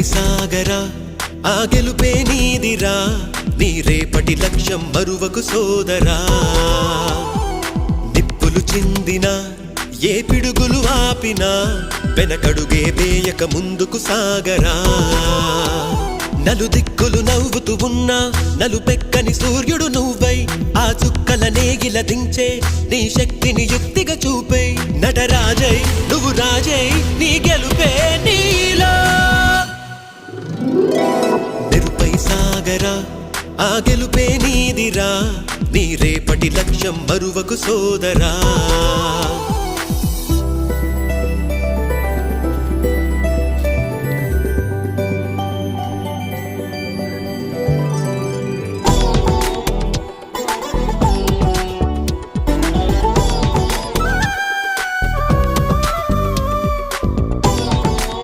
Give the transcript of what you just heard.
సాగరా ఆ గెలుపే నీదిరా నీ రేపటి లక్ష్యం మరువకు సోదరా నిప్పులు చిందినా ఏ పిడుగులు ఆపినా వెనకడుగే వేయక ముందుకు సాగరా నలుదిక్కులు నవ్వుతూ ఉన్నా నలుపెక్కని సూర్యుడు నువ్వై ఆ చుక్కల నేగిల దించే నీ శక్తిని యుక్తిగా చూపే నటరాజై నువ్వు రాజై నీ గెలుపే నీలో నిరుపై సాగరా ఆ గెలుపే నీదిరా నీ రేపటి లక్ష్యం మరువకు సోదరా